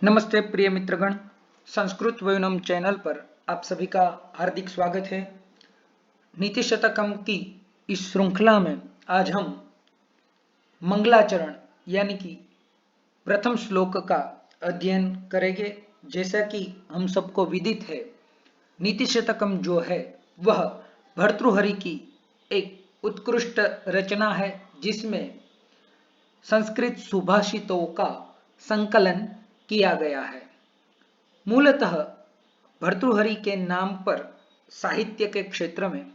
नमस्ते प्रिय मित्रगण, संस्कृत वयोनम चैनल पर आप सभी का हार्दिक स्वागत है। नीति शतकम की इस श्रृंखला में आज हम मंगलाचरण यानी कि प्रथम श्लोक का अध्ययन करेंगे। जैसा कि हम सबको विदित है, नीति शतकम जो है वह भर्तृहरि की एक उत्कृष्ट रचना है, जिसमें संस्कृत सुभाषितों का संकलन किया गया है। मूलतः भर्तृहरि के नाम पर साहित्य के क्षेत्र में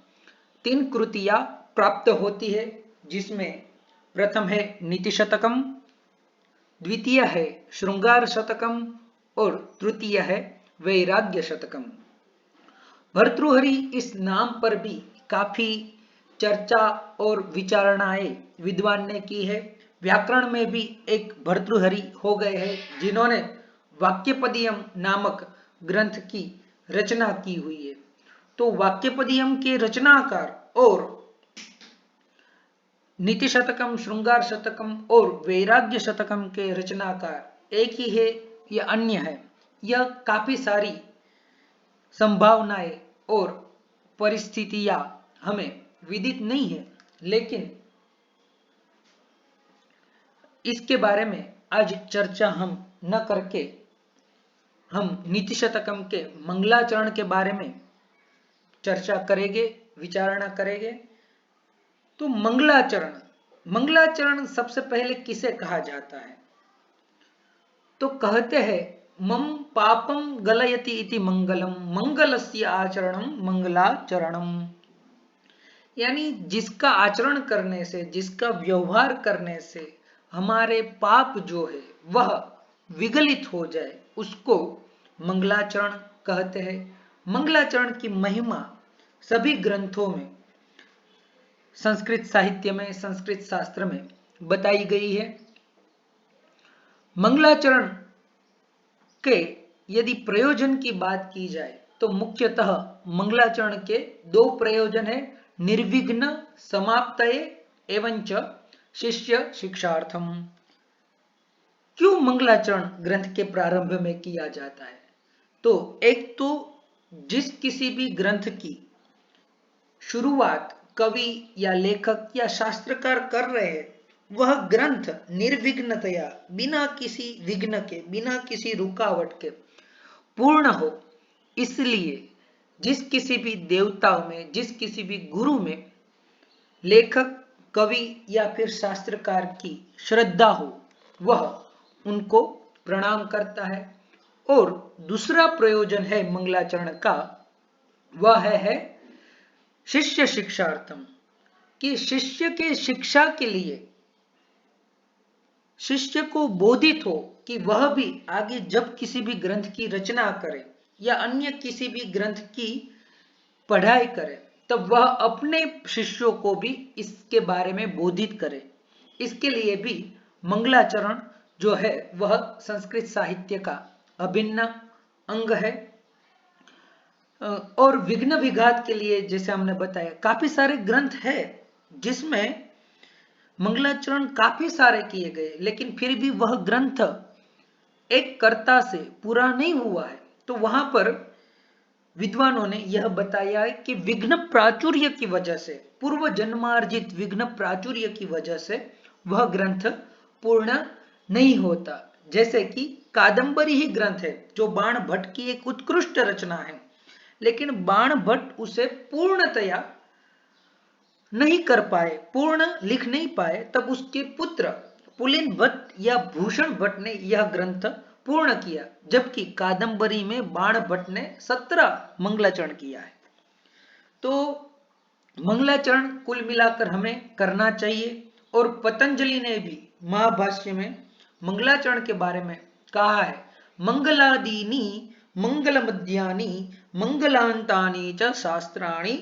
3 कृतियां प्राप्त होती है, जिसमें प्रथम है नीति शतकम, द्वितीय है श्रृंगार शतकम और तृतीय है वैराग्य शतकम। भर्तृहरि इस नाम पर भी काफी चर्चा और विचारणाएं विद्वान ने की है। व्याकरण में भी एक भर्तृहरि हो गए हैं, जिन्होंने वाक्यपदीयम नामक ग्रंथ की रचना की हुई है। तो वाक्यपदीयम के रचनाकार और नीति शतकम, श्रृंगार शतकम और वैराग्य शतकम के रचनाकार एक ही है या अन्य है, यह काफी सारी संभावनाएं और परिस्थितियां हमें विदित नहीं है, लेकिन इसके बारे में आज चर्चा हम न करके हम नीति शतकम के मंगलाचरण के बारे में चर्चा करेंगे, विचारणा करेंगे। तो मंगलाचरण सबसे पहले किसे कहा जाता है? तो कहते हैं मम पापम गलयति इति मंगलम, मंगलस्य आचरणम मंगलाचरणम। यानी जिसका आचरण करने से, जिसका व्यवहार करने से हमारे पाप जो है वह विगलित हो जाए, उसको मंगलाचरण कहते हैं। मंगलाचरण की महिमा सभी ग्रंथों में, संस्कृत साहित्य में, संस्कृत शास्त्र में बताई गई है। मंगलाचरण के यदि प्रयोजन की बात की जाए तो मुख्यतः मंगलाचरण के 2 प्रयोजन है, निर्विघ्न समाप्तये एवं च शिष्य शिक्षार्थम। क्यों मंगलाचरण ग्रंथ के प्रारंभ में किया जाता है? तो एक तो जिस किसी भी ग्रंथ की शुरुआत कवि या लेखक या शास्त्रकार कर रहे हैं, वह ग्रंथ निर्विघ्नतया, बिना किसी विघ्न के, बिना किसी रुकावट के पूर्ण हो। इसलिए जिस किसी भी देवताओं में, जिस किसी भी गुरु में लेखक, कवि या फिर शास्त्रकार की श्रद्धा हो, वह उनको प्रणाम करता है। और दूसरा प्रयोजन है मंगलाचरण का, वह है शिष्य शिक्षार्थम, कि शिष्य के शिक्षा के लिए, शिष्य को बोधित हो कि वह भी आगे जब किसी भी ग्रंथ की रचना करे या अन्य किसी भी ग्रंथ की पढ़ाई करे, तब वह अपने शिष्यों को भी इसके बारे में बोधित करे। इसके लिए भी मंगलाचरण जो है वह संस्कृत साहित्य का अभिन्न अंग है। और विघ्न विघात के लिए जैसे हमने बताया, काफी सारे ग्रंथ है जिसमें मंगलाचरण काफी सारे किए गए, लेकिन फिर भी वह ग्रंथ एक कर्ता से पूरा नहीं हुआ है। तो वहां पर विद्वानों ने यह बताया है कि विघ्न प्राचुर्य की वजह से, पूर्व जन्मार्जित विघ्न प्राचुर्य की वजह से वह ग्रंथ पूर्ण नहीं होता। जैसे कि कादंबरी ही ग्रंथ है जो बाण भट्ट की एक उत्कृष्ट रचना है, लेकिन बाण भट्ट उसे पूर्णतया नहीं कर पाए, पूर्ण लिख नहीं पाए। तब उसके पुत्र पुलिन भट्ट या भूषण भट्ट ने यह ग्रंथ पूर्ण किया, जबकि कादंबरी में बाण भट्ट ने 17 मंगलाचरण किया है। तो मंगलाचरण कुल मिलाकर हमें करना चाहिए। और पतंजलि ने भी महाभाष्य में मंगलाचरण के बारे में कहा है, मंगलादीनी मंगल मध्यानि मंगलांतानि च शास्त्राणि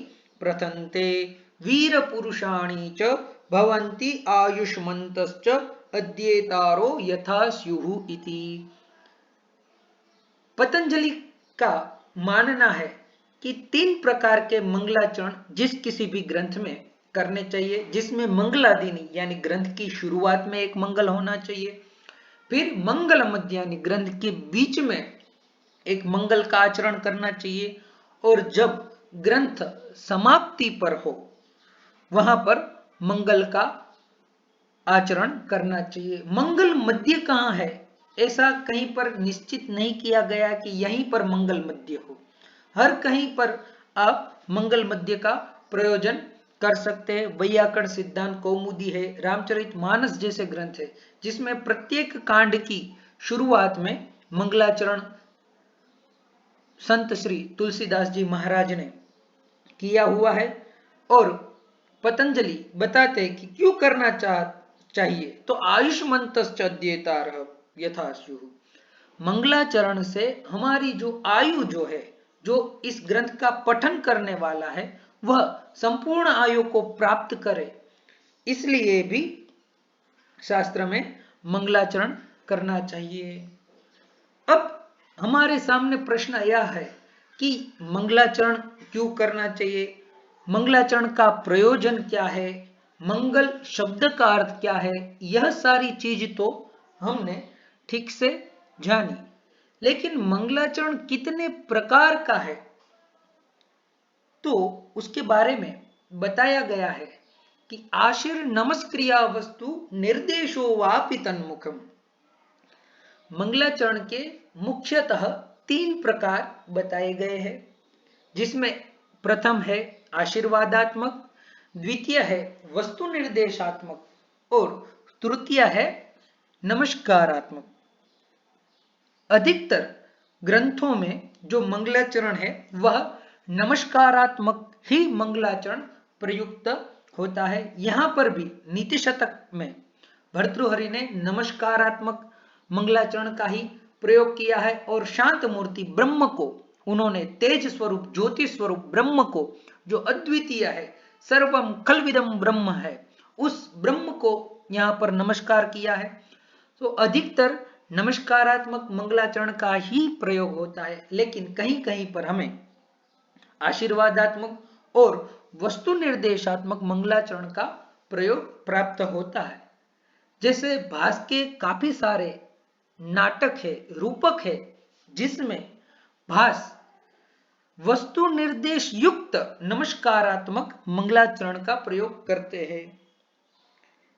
प्रथन्ते वीर पुरुषाणि च भवन्ति आयुष्मन्तश्च अद्येतारो यथा स्युः इति। पतंजलि का मानना है कि 3 प्रकार के मंगलाचरण जिस किसी भी ग्रंथ में करने चाहिए, जिसमें मंगलादिनी यानी ग्रंथ की शुरुआत में एक मंगल होना चाहिए, फिर मंगल मध्य यानी ग्रंथ के बीच में एक मंगल का आचरण करना चाहिए, और जब ग्रंथ समाप्ति पर हो वहां पर मंगल का आचरण करना चाहिए। मंगल मध्य कहाँ है, ऐसा कहीं पर निश्चित नहीं किया गया कि यहीं पर मंगल मध्य हो। हर कहीं पर आप मंगल मध्य का प्रयोजन कर सकते हैं। वैयाकरण सिद्धांत कौमुदी है, रामचरितमानस जैसे ग्रंथ है जिसमें प्रत्येक कांड की शुरुआत में मंगलाचरण संत श्री तुलसीदास जी महाराज ने किया हुआ है। और पतंजलि बताते हैं कि क्यों करना चाहिए, तो आयुष्मन्तश्च अध्येतारः यथा स्युः। मंगलाचरण से हमारी जो आयु जो है, जो इस ग्रंथ का पठन करने वाला है वह संपूर्ण आयु को प्राप्त करे, इसलिए भी शास्त्र में मंगलाचरण करना चाहिए। अब हमारे सामने प्रश्न यह है कि मंगलाचरण क्यों करना चाहिए, मंगलाचरण का प्रयोजन क्या है, मंगल शब्द का अर्थ क्या है, यह सारी चीज तो हमने ठीक से जानी, लेकिन मंगलाचरण कितने प्रकार का है तो उसके बारे में बताया गया है कि आशीर नमस्क्रिया वस्तु निर्देशो वापि तन्मुखम। मंगलाचरण के मुख्यतः 3 प्रकार बताए गए हैं, जिसमें प्रथम है आशीर्वादात्मक, द्वितीय है वस्तु निर्देशात्मक और तृतीय है नमस्कारात्मक। अधिकतर ग्रंथों में जो मंगलाचरण है वह नमस्कारात्मक ही मंगलाचरण प्रयुक्त होता है। यहां पर भी नीति शतक में भर्तृहरि ने नमस्कारात्मक मंगलाचरण का ही प्रयोग किया है, और शांत मूर्ति ब्रह्म को उन्होंने तेज स्वरूप ज्योति स्वरूप ब्रह्म को, जो अद्वितीय है, सर्वम खलविदम ब्रह्म है, उस ब्रह्म को यहां पर नमस्कार किया है। तो अधिकतर नमस्कारात्मक मंगलाचरण का ही प्रयोग होता है, लेकिन कहीं कहीं पर हमें आशीर्वादात्मक और वस्तु निर्देशात्मक मंगलाचरण का प्रयोग प्राप्त होता है। जैसे भास के काफी सारे नाटक है, रूपक है, जिसमें भास वस्तु निर्देश युक्त नमस्कारात्मक मंगलाचरण का प्रयोग करते हैं।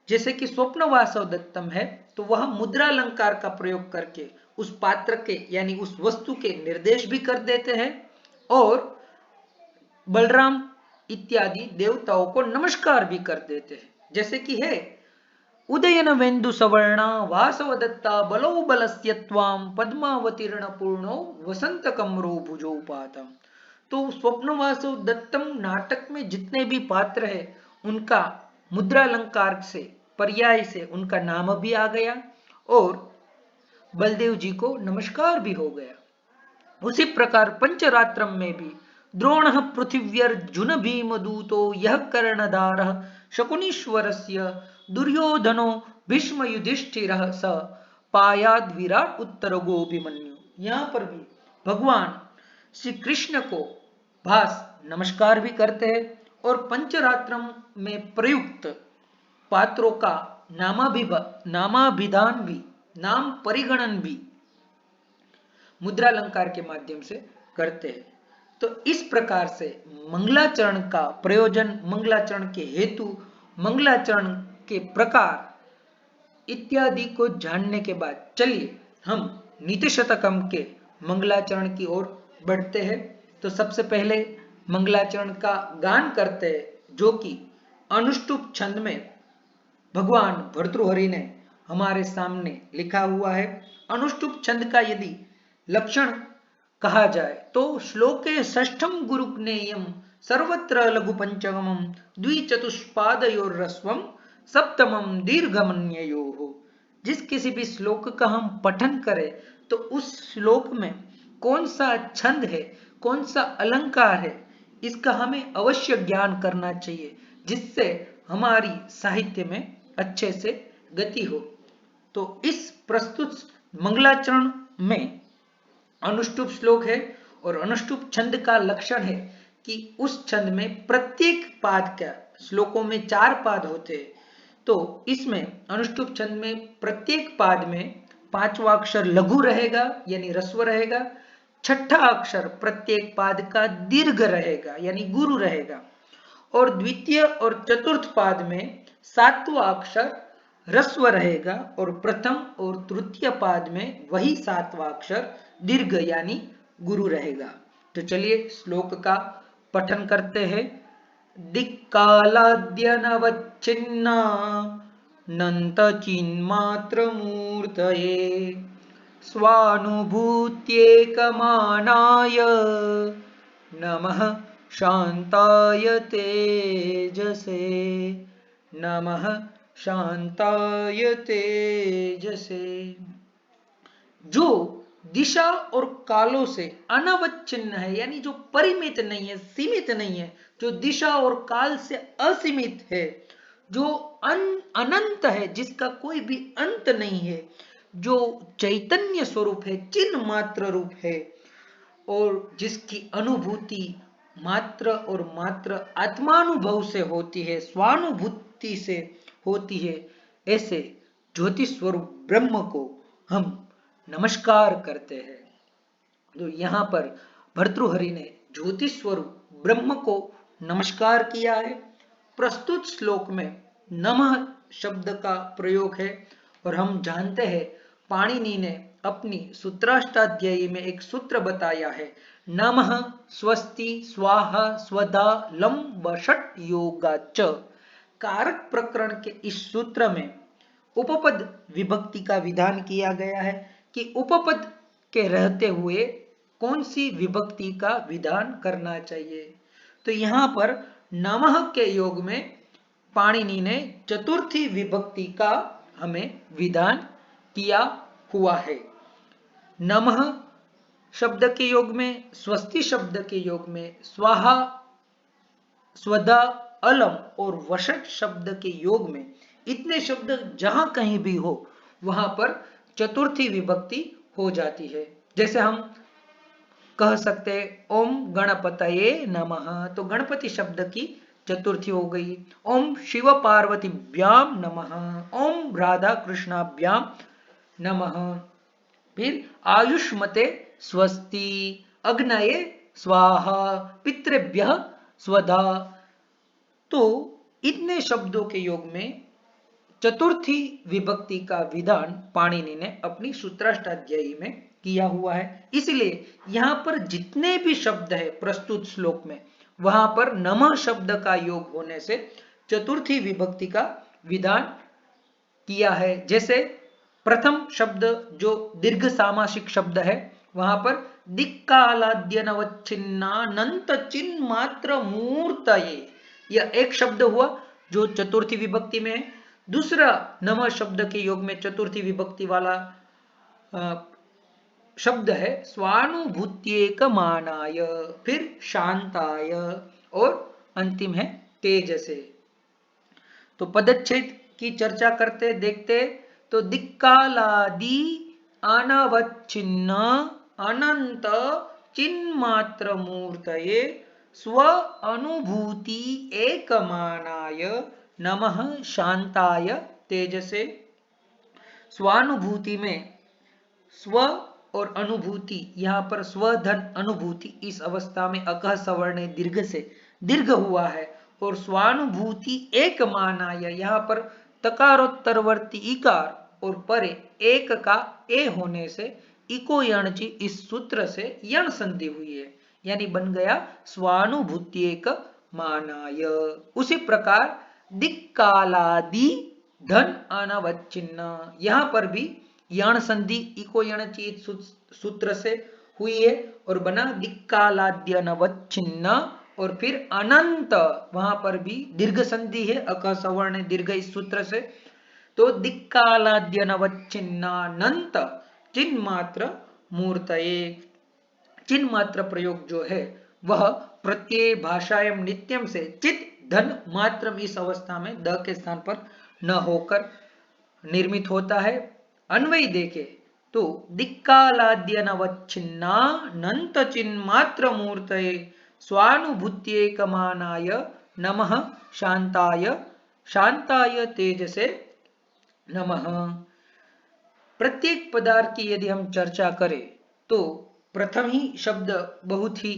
जैसे कि स्वप्न वासव दत्तम है, तो वह मुद्रालंकार का प्रयोग करके उस पात्र के यानी उस वस्तु के निर्देश भी कर देते हैं, और बलराम इत्यादि देवताओं को नमस्कार भी कर देते हैं। जैसे कि है उदयन वेन्दु सवर्णा वासव दत्ता बलो बलस्य त्वाम पद्मावतीर्ण पूर्णो वसंत कमरो भुजो पातम। तो स्वप्न वासव दत्तम नाटक में जितने भी पात्र है उनका मुद्रालंकार से पर्याय से उनका नाम भी आ गया, और बलदेव जी को नमस्कार भी हो गया। उसी प्रकार पंचरात्रम में भी द्रोण पृथिव्यर्जुन भीमदूतो यह कर्णधारः शकुनीश्वरस्य दुर्योधनो भीष्म युधिष्ठिरः स पायाद विराट उत्तर गोभिमन्यु। यहाँ पर भी भगवान श्री कृष्ण को भास नमस्कार भी करते हैं, और पंचरात्रम में प्रयुक्त पात्रों का नामाभिधान भी, नाम परिगणन भी मुद्रालंकार के माध्यम से करते हैं। तो इस प्रकार से मंगलाचरण का प्रयोजन, मंगलाचरण के हेतु, मंगलाचरण के प्रकार इत्यादि को जानने के बाद चलिए हम नीति शतकम के मंगलाचरण की ओर बढ़ते हैं। तो सबसे पहले मंगलाचरण का गान करते हैं, जो कि अनुष्टुप छंद में भगवान भर्तृहरि ने हमारे सामने लिखा हुआ है। अनुष्टुप छंद का यदि लक्षण कहा जाए तो श्लोके षष्ठम गुरुग्नेयम सर्वत्र लघु पंचमम द्विचतुष्पादयोर्रस्वम सप्तमम दीर्घमन्ययोः। जिस किसी भी श्लोक का हम पठन करें तो उस श्लोक में कौन सा छंद है, कौन सा अलंकार है, इसका हमें अवश्य ज्ञान करना चाहिए, जिससे हमारी साहित्य में अच्छे से गति हो। तो इस प्रस्तुत मंगलाचरण में अनुष्टुप श्लोक है, और अनुष्टुप छंद का लक्षण है कि उस छंद में प्रत्येक पाद का, श्लोकों में 4 पाद होते हैं, तो इसमें अनुष्टुप छंद में प्रत्येक पाद में पांचवा अक्षर लघु रहेगा यानी ह्रस्व रहेगा, छठा अक्षर प्रत्येक पाद का दीर्घ रहेगा यानी गुरु रहेगा, और द्वितीय और चतुर्थ पाद में सातवां अक्षर ह्रस्व रहेगा और प्रथम और तृतीय पाद में वही सातवां अक्षर दीर्घ यानी गुरु रहेगा। तो चलिए श्लोक का पठन करते हैं। दिक्कालाद्यनवच्छिन्ना नंत चिन्मात्र मूर्तये स्वानुभूत्येकमानाय नमः शांताय तेजसे, नमः शांताय तेजसे। जो दिशा और कालों से अनवच्छिन्न है यानी जो परिमित नहीं है, सीमित नहीं है, जो दिशा और काल से असीमित है, जो अनंत है, जिसका कोई भी अंत नहीं है, जो चैतन्य स्वरूप है, चिन्ह मात्र रूप है और जिसकी अनुभूति मात्र और मात्र आत्मानुभव से होती है, स्वानुभूति से होती है, ऐसे ज्योति स्वरूप ब्रह्म को हम नमस्कार करते हैं। तो यहाँ पर भर्तृहरि ने ज्योति स्वरूप ब्रह्म को नमस्कार किया है। प्रस्तुत श्लोक में नमः शब्द का प्रयोग है और हम जानते हैं पाणिनि ने अपनी सूत्राष्टाध्यायी में एक सूत्र बताया है, नमः स्वस्ति स्वाहा स्वधा लं वषट् योगाच्च। कारक प्रकरण के इस सूत्र में उपपद विभक्ति का विधान किया गया है कि उपपद के रहते हुए कौन सी विभक्ति का विधान करना चाहिए। तो यहाँ पर नमः के योग में पाणिनि ने चतुर्थी विभक्ति का हमें विधान किया हुआ है। नमः शब्द के योग में, स्वस्ति शब्द के योग में, स्वाहा स्वधा अलम और वषट् शब्द के योग में, इतने शब्द जहां कहीं भी हो वहां पर चतुर्थी विभक्ति हो जाती है। जैसे हम कह सकते हैं ओम गणपतये नमः, तो गणपति शब्द की चतुर्थी हो गई। ओम शिव पार्वतीभ्याम नमः, ओम राधा कृष्णाभ्याम नमः। फिर आयुष्मते स्वस्ति, अग्नये स्वाहा, पितृभ्यः स्वधा। तो इतने शब्दों के योग में चतुर्थी विभक्ति का विधान पाणिनि ने अपनी सूत्राष्टाध्यायी में किया हुआ है। इसलिए यहां पर जितने भी शब्द है प्रस्तुत श्लोक में, वहां पर नमः शब्द का योग होने से चतुर्थी विभक्ति का विधान किया है। जैसे प्रथम शब्द जो दीर्घ सामासिक शब्द है, वहां पर दिक्कालाद्यनवच्छिन्नानंत चिन्मात्र मूर्तये, यह एक शब्द हुआ जो चतुर्थी विभक्ति में है। दूसरा नमः शब्द के योग में चतुर्थी विभक्ति वाला शब्द है स्वानुभूत्येकमानाय, फिर शांताय और अंतिम है तेजसे। तो पदच्छेद की चर्चा करते देखते, तो दिक्कालादि अनवच्छिन्न अनंत चिन्मात्र मूर्तये स्व अनुभूति एकमानाय नमः शांताय तेजसे। स्वानुभूति में स्व और अनुभूति, यहाँ पर स्वधन अनुभूति, इस अवस्था में अकह सवर्ण दीर्घ से दीर्घ हुआ है, और स्वानुभूति एक मानाय, यहाँ पर तकारोत्तरवर्ती इकार और परे एक का ए होने से इको यणची इस सूत्र से यण संधि हुई है, यानी बन गया स्वानुभूति एक मानाय। उसी प्रकार दिक्कालादि धन अनवच्छिन्न, यहाँ पर भी यण संधि इको यणची सूत्र से हुई है और बना दिक्कालाद्यनवच्छिन्न, और फिर अनंत, वहां पर भी दीर्घ संधि है अक सवर्ण दीर्घ इस सूत्र से। तो दिक्कालाद्यनवच्छिन्नानंत चिन्मात्र मूर्तये, चिन्मात्र प्रयोग जो है वह प्रत्यय भाषायम नित्यम से चित धन मात्रम इस अवस्था में द के स्थान पर न होकर निर्मित होता है। अन्वय देखे तो दिक्कालाद्यनवच्छिन्नानंत चिन्मात्र मूर्तये स्वानुभूत्येकमानाय नमः शांताय शांताय तेजसे नमः। प्रत्येक पदार्थ की यदि हम चर्चा करें तो प्रथम ही शब्द बहुत ही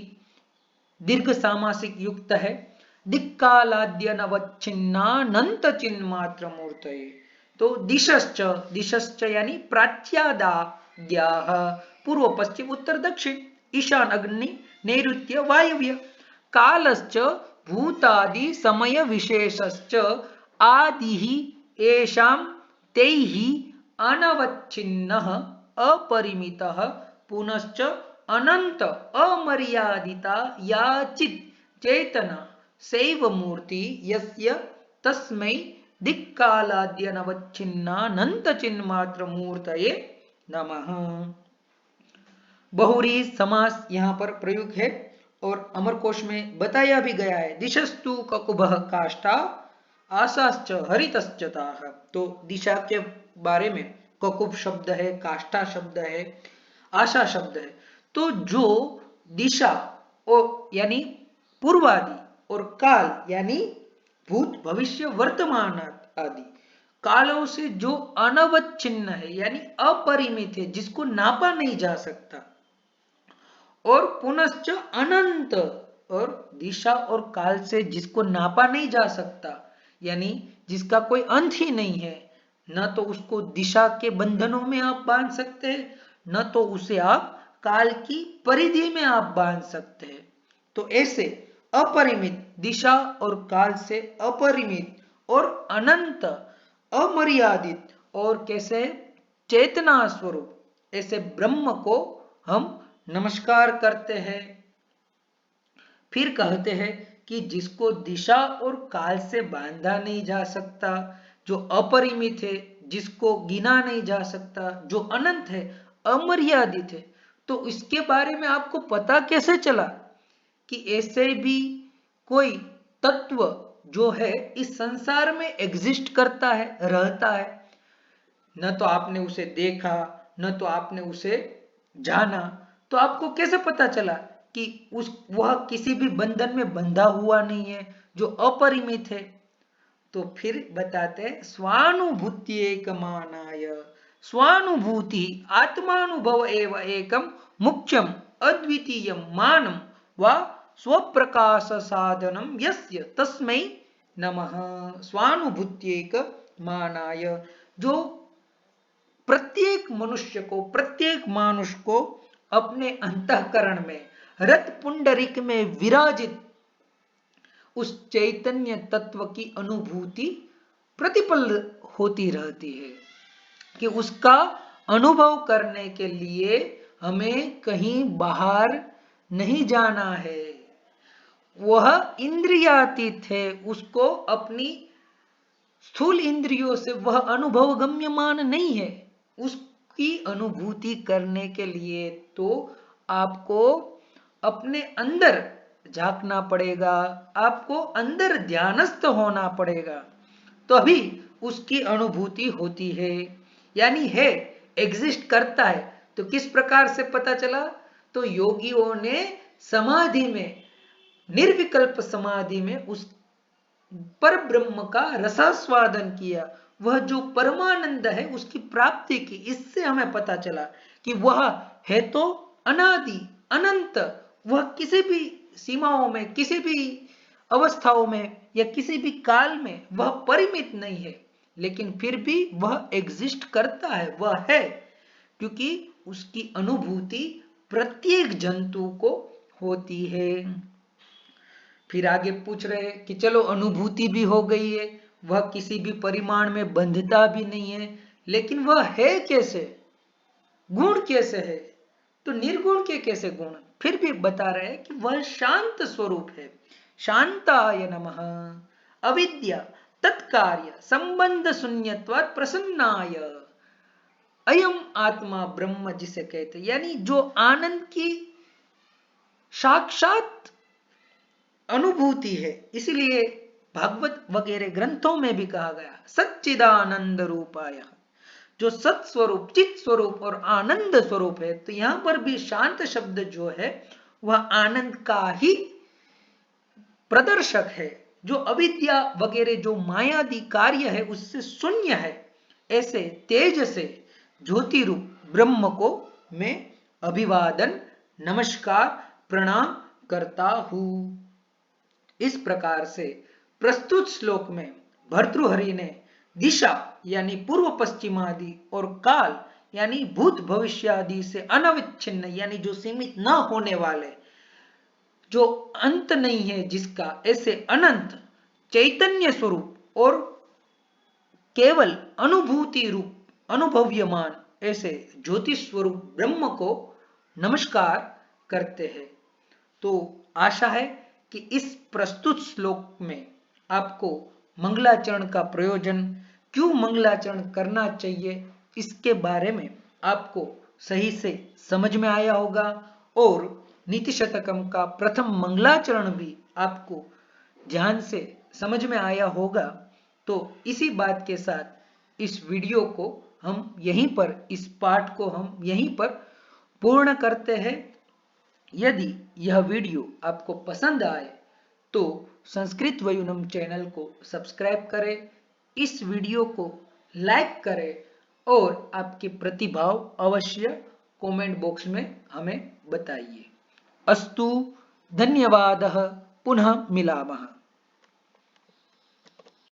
दीर्घ सामासिक युक्त है। दिक्कालाद्य नवच्छिन्नानंत चिन्मात्र मूर्तये। तो दिशश्च, दिशश्च यानी प्राच्यादाद्याः, पूर्व पश्चिम उत्तर दक्षिण, ईशान अग्नि नैऋत्य वायव्य, कालश्च भूतादि समय विशेषश्च आदिः येषां तैः अनवच्छिन्नः अपरिमितः पुनश्च अनंत अमर्यादिता या चित् चेतना सैव मूर्ति यस्य तस्मै दिक्कालाद्यनवच्छिन्नानंत चिन्मात्र मूर्तये नमः। बहुरी समास यहाँ पर प्रयुक्त है और अमरकोश में बताया भी गया है। दिशस्तु ककुभः काष्ठा आशाश्च हरितश्च ताः। तो दिशा के बारे में ककुभ शब्द है, काष्ठा शब्द है, आशा शब्द है। तो जो दिशा और यानी पूर्वादि और काल यानी भूत भविष्य वर्तमान आदि कालों से जो अनवच्छिन्न है यानी अपरिमित है, जिसको नापा नहीं जा सकता, और पुनश्च अनंत, और दिशा और काल से जिसको नापा नहीं जा सकता यानी जिसका कोई अंत ही नहीं है, न तो उसको दिशा के बंधनों में आप बांध सकते हैं, न तो उसे आप काल की परिधि में आप बांध सकते हैं। तो ऐसे अपरिमित, दिशा और काल से अपरिमित और अनंत अमर्यादित और कैसे चेतना स्वरूप, ऐसे ब्रह्म को हम नमस्कार करते हैं। फिर कहते हैं कि जिसको दिशा और काल से बांधा नहीं जा सकता, जो अपरिमित है, जिसको गिना नहीं जा सकता, जो अनंत है, अमर्यादित है, तो इसके बारे में आपको पता कैसे चला कि ऐसे भी कोई तत्व जो है इस संसार में एग्जिस्ट करता है, रहता है। न तो आपने उसे देखा, न तो आपने उसे जाना, तो आपको कैसे पता चला कि वह किसी भी बंधन में बंधा हुआ नहीं है, जो अपरिमित है। तो फिर बताते हैं स्वानुभूति एकमानाय, स्वानुभूति आत्मानुभव एव एकम मुख्यम अद्वितीयम मानम व स्वप्रकाश साधनम यस्य तस्मै नमः। स्वानुभूत्येक मानाय, जो प्रत्येक मनुष्य को, प्रत्येक मानुष को अपने अंतःकरण में रत पुंडरिक में विराजित उस चैतन्य तत्व की अनुभूति प्रतिपल होती रहती है कि उसका अनुभव करने के लिए हमें कहीं बाहर नहीं जाना है। वह इंद्रियातीत है, उसको अपनी स्थूल इंद्रियों से वह अनुभव गम्यमान नहीं है। उसकी अनुभूति करने के लिए तो आपको अपने अंदर झांकना पड़ेगा, आपको अंदर ध्यानस्थ होना पड़ेगा, तभी उसकी अनुभूति होती है। यानी है, एग्जिस्ट करता है। तो किस प्रकार से पता चला? तो योगियों ने समाधि में, निर्विकल्प समाधि में उस पर ब्रह्म का रसास्वादन किया, वह जो परमानंद है उसकी प्राप्ति की। इससे हमें पता चला कि वह है तो अनादि अनंत, वह किसी भी सीमाओं में, किसी भी अवस्थाओं में या किसी भी काल में वह परिमित नहीं है, लेकिन फिर भी वह एग्जिस्ट करता है, वह है, क्योंकि उसकी अनुभूति प्रत्येक जंतु को होती है। फिर आगे पूछ रहे कि चलो अनुभूति भी हो गई है, वह किसी भी परिमाण में बंधता भी नहीं है, लेकिन वह है कैसे, गुण कैसे है? तो निर्गुण के कैसे गुण? फिर भी बता रहे हैं कि वह शांत स्वरूप है। शांताय नमः। अविद्या तत्कार्य संबंध शून्यत्वात् प्रसन्नाय, अयम आत्मा ब्रह्म जिसे कहते, यानी जो आनंद की साक्षात अनुभूति है। इसीलिए भागवत वगैरह ग्रंथों में भी कहा गया सच्चिदानंद रूपाय, जो सत स्वरूप, चित स्वरूप और आनंद स्वरूप है। तो यहां पर भी शांत शब्द जो है वह आनंद का ही प्रदर्शक है, जो अविद्या वगैरह जो मायादी कार्य है उससे शून्य है। ऐसे तेज से ज्योति रूप ब्रह्म को मैं अभिवादन नमस्कार प्रणाम करता हूं। इस प्रकार से प्रस्तुत श्लोक में भर्तृहरि ने दिशा यानी पूर्व पश्चिम आदि और काल यानी भूत भविष्य आदि से अनविच्छिन्न यानी जो सीमित न होने वाले, जो अंत नहीं है जिसका, ऐसे अनंत चैतन्य स्वरूप और केवल अनुभूति रूप अनुभव्यमान ऐसे ज्योतिष स्वरूप ब्रह्म को नमस्कार करते हैं। तो आशा है कि इस प्रस्तुत श्लोक में आपको मंगलाचरण का प्रयोजन, क्यों मंगलाचरण करना चाहिए, इसके बारे में आपको सही से समझ में आया होगा और नीति शतकम का प्रथम मंगलाचरण भी आपको ध्यान से समझ में आया होगा। तो इसी बात के साथ इस वीडियो को हम यहीं पर, इस पाठ को हम यहीं पर पूर्ण करते हैं। यदि यह वीडियो आपको पसंद आए तो संस्कृत वयुनम चैनल को सब्सक्राइब करें, इस वीडियो को लाइक करें और आपके प्रतिभाव अवश्य कमेंट बॉक्स में हमें बताइए। अस्तु, धन्यवादः, पुनः मिलामः।